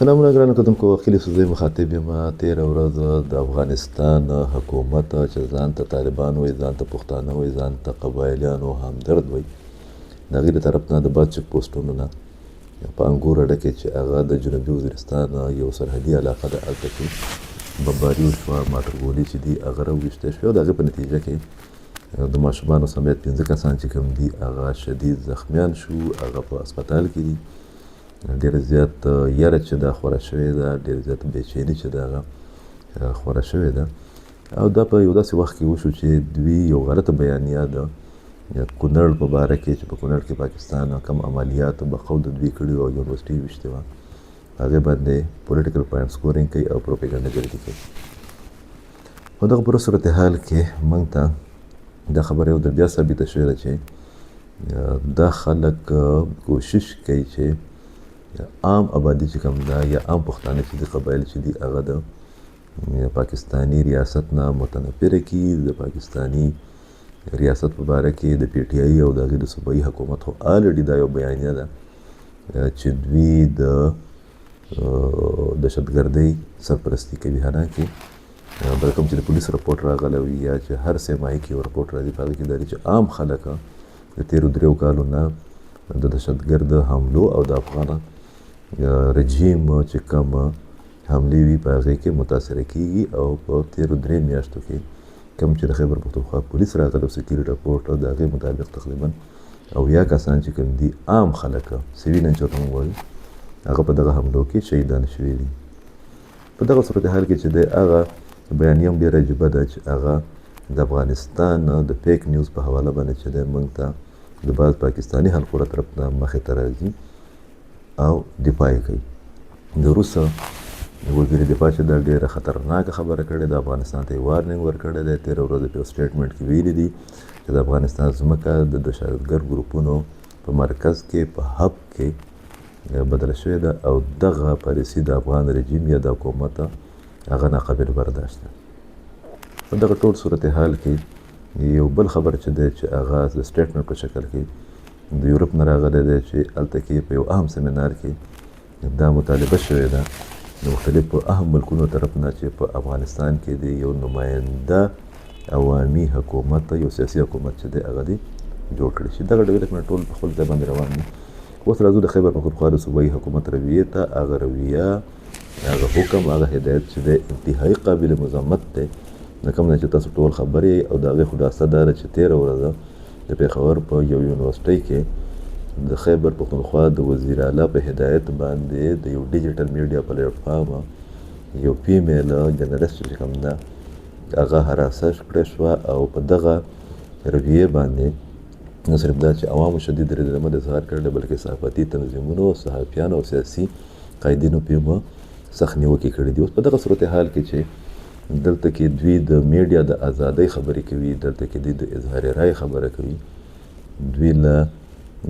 سلامونه ګرانو کتونکو، خیلی سوزی مخاطب یم. تېره ورځ د افغانستان حکومت چې ځان ته طالبان وایي، ځان ته پښتانه وایي، ځان ته قبایلیانو همدرد وایي، د هغې د طرف نه د بعض چک پوسټونو نه په انګور اډه کې چې هغه د جنوبي وزیرستان یو سرحدي علاقه ده، هلته کې بمباري وشوه، ماټرګولې چې دي هغه راوویشتې شوې او د هغې په نتیجه کې د ماشومانو سمیت 15 کسان چې کوم دي هغه شدید زخمیان شو، هغه په هسپتال کې دي. ډېره زیات یره چې دا خوره شوې ده، ډېره زیات بېچیني چې ده هغه خوره شوې ده. او دا په یو داسې وخت کې وشو چې دوی یو غلطه بیانیه ده کونړ په باره کې چې په کونړ کې پاکستان کم عملیات بخود دوی کړي او یونیورسټي ویشتې وه، هغې باندې پولیټیکل پوینټ سکورینګ کوي او پروپیګنډا ګردي کوي. په دغه پوره صورتحال کې موږ ته دا خبره یو ځل بیا ثابته شوې ده چې دا خلک کوشش کوي چې عام آبادي چې کوم ده یا عام پښتانه چې دي، قبایل چې دي، هغه د پاکستاني ریاست نه متنفره کړي. د پاکستاني ریاست په باره کې د پی ټي آی او د هغې د صوبایي حکومت خو آلریډي دا یو بیانیه ده چې دوی د دهشتګردۍ سرپرستي کوي. حالانکې بل کوم چې د پولیس رپورټ راغلی وي یا چې هر سیمایي کې یو رپورټ راځي، په هغې کې دا دی چې عام خلک د تېرو 3 کالو نه د دهشتګرد حملو او د افغان رژیم چې کوم حملې وي په هغې کې متاثره کیږي. او په تېرو 3 میاشتو کې کوم چې د خیبر پښتونخوا پولیس راغلی او سکیورټي رپورټ د هغې مطابق تقریبا 80 کسان چې کوم دي عام خلک سیویلین چې ورته موږ وایو، هغه په دغه حملو کې شهیدان شوي دي. په دغه صورتحال کې چې دی هغه بیانیه هم ډېره عجیبه ده چې هغه د افغانستان د فیک نیوز په حواله باندې چې دی موږ ته د بعض پاکستاني حلقو له طرف نه مخې ته راځي او دفاع یې کوي. د روس وزیر دفاع چې دا ډېره خطرناکه خبره کړې ده، افغانستان ته یې وارننګ ورکړی دی. تېره ورځ په یو سټیټمنټ کې ویلي دي چې د افغانستان ځمکه د دهشتګرد ګروپونو په مرکز کې په هب کې بدله شوې ده او دغه پالیسي د افغان رژیم یا د حکومت هغه ناقابل برداشت ده. په دغه ټول صورتحال کې یو بل خبر چې دی چې هغه د سټیټمنټ په شکل کې د یورپ نه راغلی دی چې هلته کې په یو اهم سیمینار کې دا مطالبه شوې ده د مختلفو اهم ملکونو طرف نه چې په افغانستان کې د یو نماینده عوامي حکومت، یو سیاسي حکومت چې دی هغه دی جوړ کړی شي. دغه ډیولپمنټ ټول په خپل ځای باندې روان دي. اوس راځو د خیبر پښتونخوا د صوبایي حکومت رویې ته. هغه رویه، هغه حکم، هغه هدایت چې دی انتهایي قابل مذمت دی. د کوم نه چې تاسو ټول خبر یې او د هغې خلاصه دا ده چې تېره ورځ د پېښور په یو یونیورسټۍ کې د خیبر پښتونخوا د وزیر اعلی په هدایت باندې د یو ډیجیټل میډیا پلیټفارم یو فیمیل جرنلسټ چې کوم ده هغه هراسه کړې شوه او په دغه رویې باندې نه صرف دا چې عوامو شدید رد اظهار کړی، بلکې صحافتي تنظیمونو، صحافیانو او سیاسي قایدینو پې هم سخت نیوکې کړي دي. اوس په دغه صورتحال کې چې دلته کې دوی د میډیا د ازادۍ خبرې کوي، دلته کې دوی د اظهار رای خبره کوي، دوی له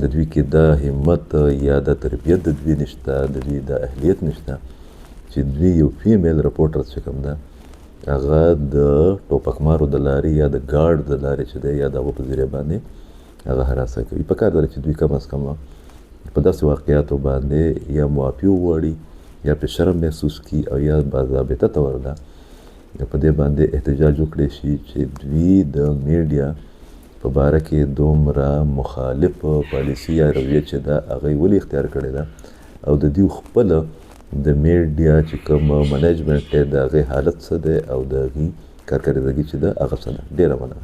د دوی کې دا همت یا د تربیت د دوی نشته، د دوی د اهلیت نشته چې دوی یو فیمیل رپورټر چې کوم ده هغه د ټوپکمارو د لارې یا د ګارډ د لارې چې دی یا د هغو په ذریعه باندې هغه هراسه کوي. په کار ده چې دوی کم از کم په داسې واقعیاتو باندې یا معافي وغواړي یا پې شرم محسوس کړي او یا باضابطه طور ده په دې باندې احتجاج وکړی شي چې دوی د میډیا په باره کې دومره مخالف پالیسي یا رویه چې ده هغه یې ولې اختیار کړې ده او د دوی خپله د میډیا چې کوم منیجمنټ دی د هغې حالت څه دی او د هغې کارکردګي چې ده هغه څه ده. ډېره مننه.